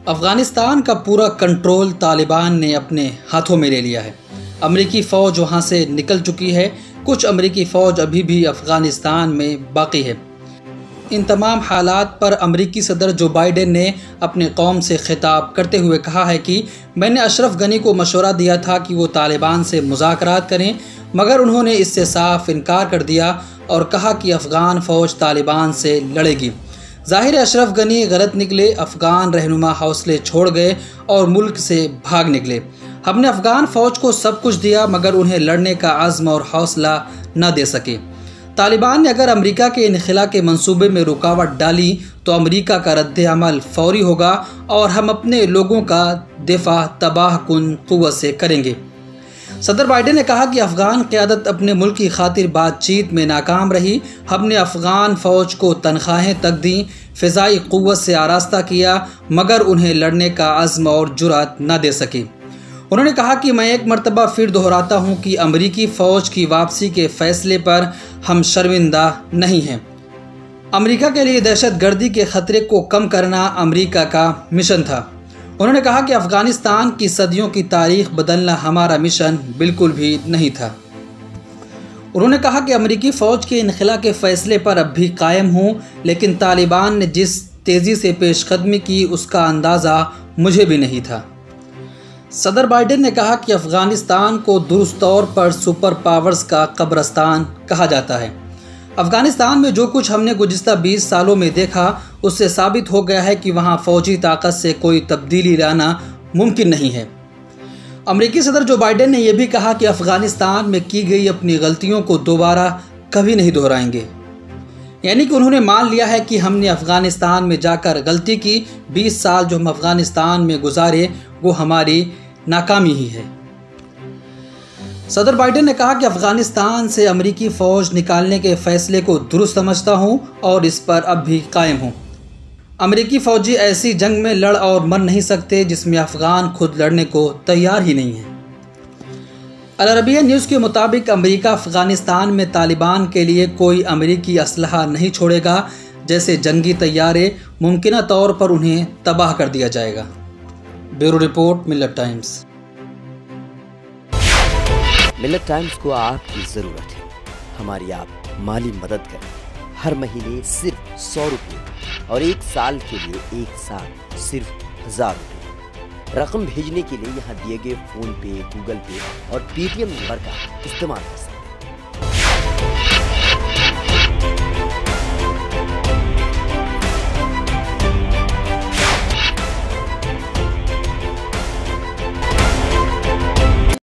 अफ़गानिस्तान का पूरा कंट्रोल तालिबान ने अपने हाथों में ले लिया है। अमेरिकी फ़ौज वहाँ से निकल चुकी है। कुछ अमेरिकी फ़ौज अभी भी अफ़गानिस्तान में बाकी है। इन तमाम हालात पर अमेरिकी सदर जो बाइडेन ने अपने कौम से खिताब करते हुए कहा है कि मैंने अशरफ गनी को मशवरा दिया था कि वो तालिबान से मुज़ाकरात करें, मगर उन्होंने इससे साफ इनकार कर दिया और कहा कि अफ़गान फ़ौज तालिबान से लड़ेगी। ज़ाहिर अशरफ गनी गलत निकले। अफ़गान रहनुमा हौसले छोड़ गए और मुल्क से भाग निकले। हमने अफ़गान फ़ौज को सब कुछ दिया मगर उन्हें लड़ने का अज़्म और हौसला न दे सके। तालिबान ने अगर अमेरिका के इनखिला के मंसूबे में रुकावट डाली तो अमेरिका का रद्द अमल फौरी होगा और हम अपने लोगों का दिफा तबाह कुन क़ुव्वत से करेंगे। सदर बाइडेन ने कहा कि अफ़गान क़यादत अपने मुल्क की खातिर बातचीत में नाकाम रही। हमने अफ़गान फ़ौज को तनख्वाहें तक दी, फ़िज़ाई क़ुव्वत से आरास्ता किया, मगर उन्हें लड़ने का अज़्म और जुरात न दे सके। उन्होंने कहा कि मैं एक मरतबा फिर दोहराता हूँ कि अमरीकी फ़ौज की वापसी के फ़ैसले पर हम शर्मिंदा नहीं हैं। अमरीका के लिए दहशत गर्दी के ख़तरे को कम करना अमरीका का मिशन था। उन्होंने कहा कि अफ़गानिस्तान की सदियों की तारीख बदलना हमारा मिशन बिल्कुल भी नहीं था। उन्होंने कहा कि अमरीकी फ़ौज के इनखिला के फ़ैसले पर अब भी कायम हूँ, लेकिन तालिबान ने जिस तेज़ी से पेशकदमी की उसका अंदाज़ा मुझे भी नहीं था। सदर बाइडेन ने कहा कि अफ़गानिस्तान को दुरुस्त तौर पर सुपर पावर्स का कब्रिस्तान कहा जाता है। अफ़गानिस्तान में जो कुछ हमने गुज़िश्ता 20 सालों में देखा उससे साबित हो गया है कि वहाँ फ़ौजी ताकत से कोई तब्दीली लाना मुमकिन नहीं है। अमेरिकी सदर जो बाइडेन ने यह भी कहा कि अफ़गानिस्तान में की गई अपनी गलतियों को दोबारा कभी नहीं दोहराएंगे। यानी कि उन्होंने मान लिया है कि हमने अफ़गानिस्तान में जाकर गलती की। 20 साल जो हम अफ़गानिस्तान में गुजारे वो हमारी नाकामी ही है। सदर बाइडेन ने कहा कि अफ़गानिस्तान से अमेरिकी फ़ौज निकालने के फ़ैसले को दुरुस्त समझता हूँ और इस पर अब भी कायम हूँ। अमेरिकी फ़ौजी ऐसी जंग में लड़ और मर नहीं सकते जिसमें अफ़गान खुद लड़ने को तैयार ही नहीं है। अल अरबिया न्यूज़ के मुताबिक अमेरिका अफ़गानिस्तान में तालिबान के लिए कोई अमेरिकी असलहा नहीं छोड़ेगा। जैसे जंगी तैयारे मुमकिन तौर पर उन्हें तबाह कर दिया जाएगा। ब्यूरो रिपोर्ट, मिल्लत टाइम्स। मिल्लत टाइम्स को आपकी ज़रूरत है। हमारी आप माली मदद करें। हर महीने सिर्फ 100 रुपये और 1 साल के लिए एक साथ सिर्फ 1000 रुपये। रकम भेजने के लिए यहाँ दिए गए फ़ोन पे, गूगल पे और पेटीएम नंबर का इस्तेमाल कर सकते हैं।